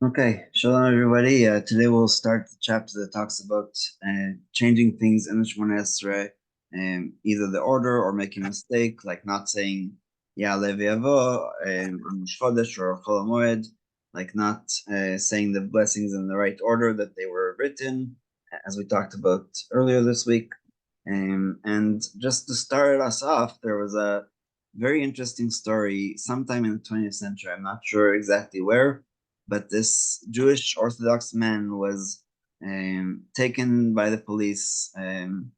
Okay, shalom everybody. Today we'll start the chapter that talks about changing things in the Shemona Esrei, either the order or making a mistake, like not saying Ya'aleh v'yavo on Rosh Chodesh or Chol HaMoed, like not saying the blessings in the right order that they were written, as we talked about earlier this week. And just to start us off, there was a very interesting story sometime in the 20th century. I'm not sure exactly where, but this Jewish Orthodox man was taken by the police in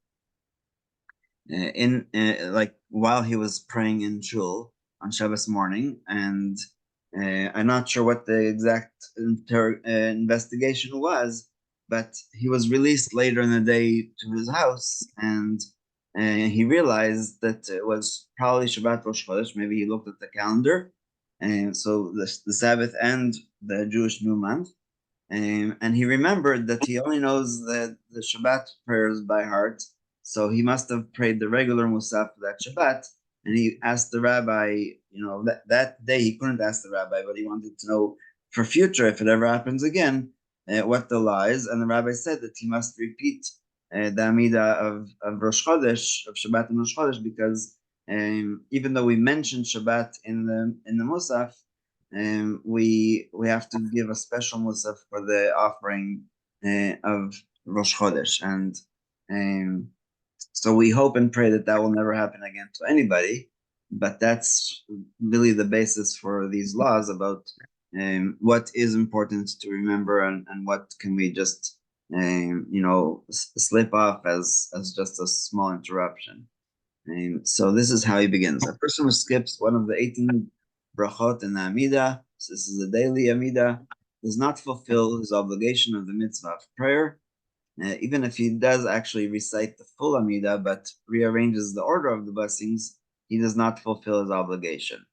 like while he was praying in shul on Shabbos morning, and I'm not sure what the exact investigation was, but he was released later in the day to his house, and he realized that it was probably Shabbat Rosh Chodesh. Maybe he looked at the calendar, and so the Sabbath and the Jewish New Month. And he remembered that he only knows the Shabbat prayers by heart, so he must have prayed the regular Musaf for that Shabbat. And he asked the rabbi, that day he couldn't ask the rabbi, but he wanted to know for future, if it ever happens again, what the law is. And the rabbi said that he must repeat the Amidah of Rosh Chodesh, of Shabbat and Rosh Chodesh, because even though we mentioned Shabbat in the Musaf, we have to give a special musaf for the offering of Rosh Chodesh, and um, so we hope and pray that that will never happen again to anybody. But that's really the basis for these laws about what is important to remember, and what can we just slip off as just a small interruption. So this is how he begins. A person who skips one of the 18 brachot in the Amidah, so this is the daily Amidah, does not fulfill his obligation of the mitzvah of prayer, even if he does actually recite the full Amidah, but rearranges the order of the blessings, he does not fulfill his obligation.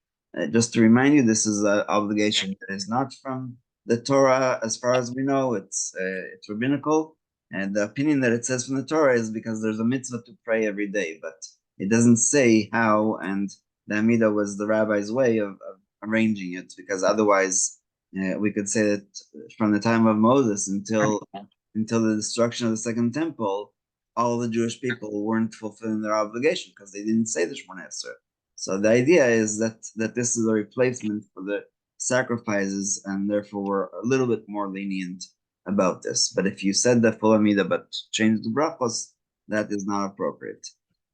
Just to remind you, this is an obligation that is not from the Torah, as far as we know. It's rabbinical, and the opinion that it says from the Torah is because there's a mitzvah to pray every day, but it doesn't say how, and the Amidah was the rabbi's way of arranging it, because otherwise we could say that from the time of Moses until the destruction of the second temple, all the Jewish people weren't fulfilling their obligation because they didn't say the Shemona Esrei. So the idea is that this is a replacement for the sacrifices, and therefore we're a little bit more lenient about this. But if you said the full Amidah but changed the brachos, that is not appropriate.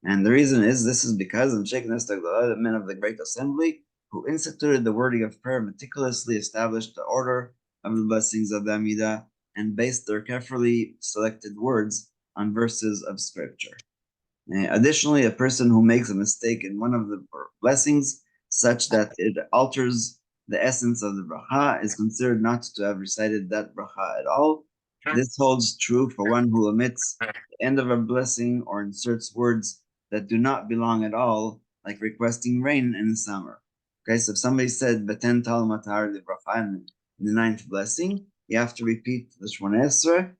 And the reason is this is because in Sheikh Nestagdala, the men of the Great Assembly, who instituted the wording of prayer, meticulously established the order of the blessings of the Amidah and based their carefully selected words on verses of scripture. Additionally, a person who makes a mistake in one of the blessings, such that it alters the essence of the bracha, is considered not to have recited that bracha at all. This holds true for one who omits the end of a blessing or inserts words that do not belong at all, like requesting rain in the summer. Okay, so if somebody said "Beten tal matar bracha" in the ninth blessing, you have to repeat the Shemona Esrei,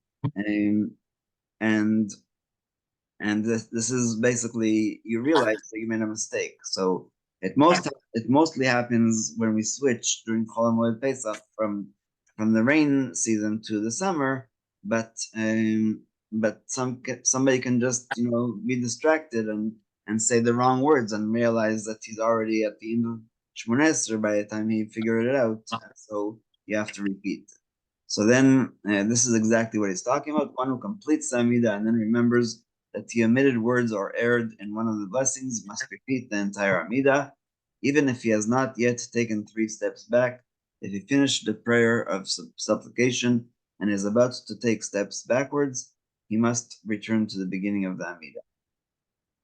and this is basically you realize that you made a mistake. So it mostly happens when we switch during Chol HaMoed Pesach from the rain season to the summer, but somebody can just be distracted and say the wrong words and realize that he's already at the end of Shemona Esrei by the time he figured it out. So you have to repeat. So then this is exactly what he's talking about. One who completes the Amidah and then remembers that he omitted words or erred in one of the blessings must repeat the entire Amidah, even if he has not yet taken 3 steps back. If he finished the prayer of supplication and is about to take steps backwards, he must return to the beginning of the Amidah.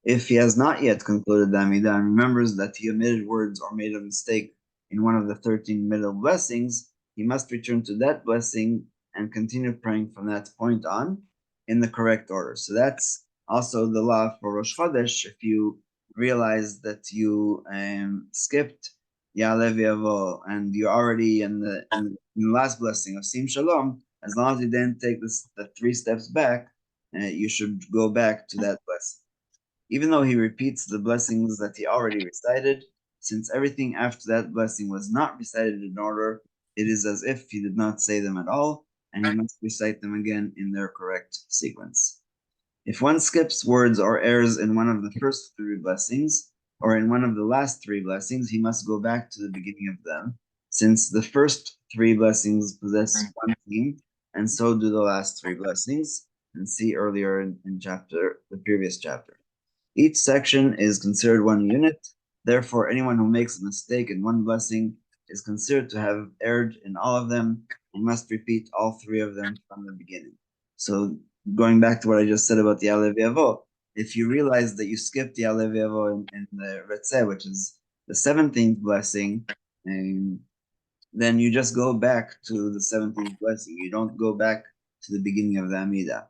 If he has not yet concluded the Amidah and remembers that he omitted words or made a mistake in one of the 13 middle blessings, he must return to that blessing and continue praying from that point on in the correct order. So that's also the law for Rosh Chodesh. If you realize that you skipped Ya'aleh v'yavo and you're already in the last blessing of Sim Shalom, as long as you didn't take the 3 steps back, you should go back to that blessing. Even though he repeats the blessings that he already recited, since everything after that blessing was not recited in order, it is as if he did not say them at all, and he must recite them again in their correct sequence. If one skips words or errs in one of the first three blessings, or in one of the last three blessings, he must go back to the beginning of them, since the first three blessings possess one theme, and so do the last three blessings, and see earlier in the previous chapter. Each section is considered one unit, therefore anyone who makes a mistake in one blessing is considered to have erred in all of them and must repeat all three of them from the beginning. So going back to what I just said about the Ya'aleh V'yavo, if you realize that you skipped the Ya'aleh V'yavo in the Retzeh, which is the 17th blessing, then you just go back to the 17th blessing. You don't go back to the beginning of the Amidah.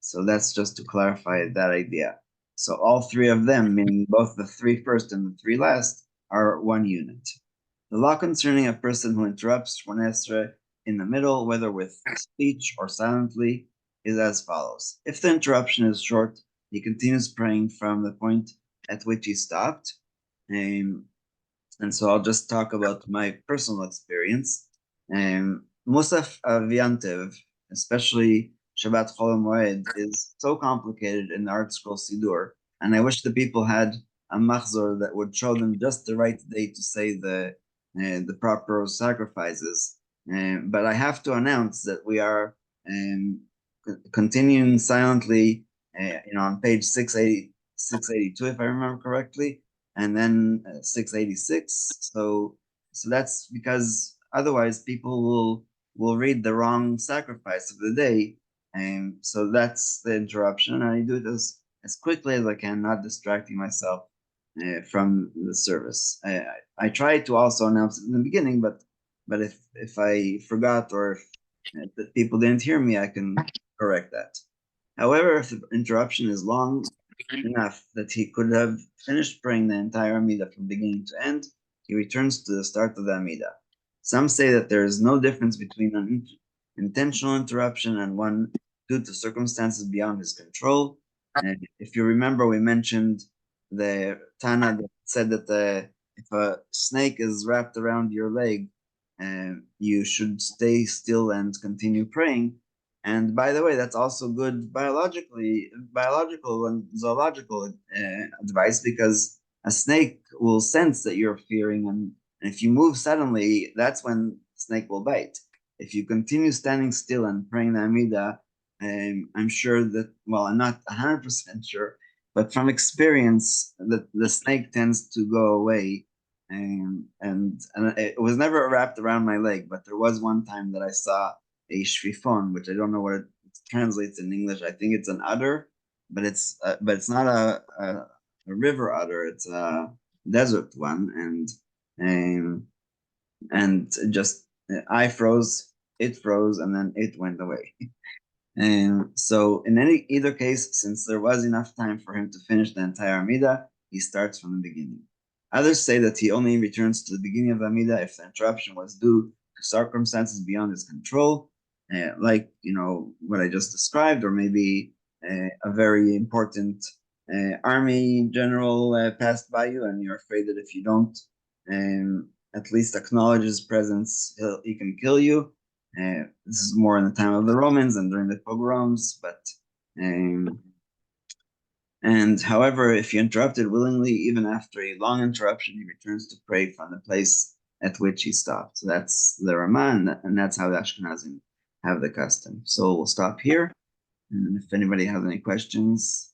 So that's just to clarify that idea. So all three of them, meaning both the three first and the three last, are one unit. The law concerning a person who interrupts one esrei in the middle, whether with speech or silently, is as follows. If the interruption is short, he continues praying from the point at which he stopped. And so I'll just talk about my personal experience. Musaf Aviantev, especially Shabbat Chol Moed, is so complicated in the Art Scroll Sidur, and I wish the people had a machzor that would show them just the right day to say the proper sacrifices. But I have to announce that we are continuing silently, on page 682, if I remember correctly, and then 686. So that's because otherwise people will read the wrong sacrifice of the day, and so that's the interruption. And I do it as quickly as I can, not distracting myself from the service. I try to also announce it in the beginning, but if I forgot or if people didn't hear me, I can correct that. However, if the interruption is long enough that he could have finished praying the entire Amidah from beginning to end, he returns to the start of the Amidah. Some say that there is no difference between an intentional interruption and one due to circumstances beyond his control. And if you remember, we mentioned the Tana that said that if a snake is wrapped around your leg, you should stay still and continue praying. And by the way, that's also good biological and zoological advice, because a snake will sense that you're fearing, and if you move suddenly, that's when the snake will bite. If you continue standing still and praying the Amidah, I'm sure that, well, I'm not 100% sure, but from experience, that the snake tends to go away. And it was never wrapped around my leg, but there was one time that I saw a shvifon, which I don't know what it translates in English. I think it's an udder, but it's not a river udder. It's a desert one, and just I froze, it froze, and then it went away. And so in either case, since there was enough time for him to finish the entire Amidah, he starts from the beginning. Others say that he only returns to the beginning of the Amidah if the interruption was due to circumstances beyond his control, like what I just described, or maybe a very important army general passed by you, and you're afraid that if you don't at least acknowledge his presence, he can kill you. This is more in the time of the Romans and during the pogroms, and however, if you interrupted willingly, even after a long interruption, he returns to pray from the place at which he stopped. So that's the Ramah, and that's how the Ashkenazim have the custom. So we'll stop here, and if anybody has any questions.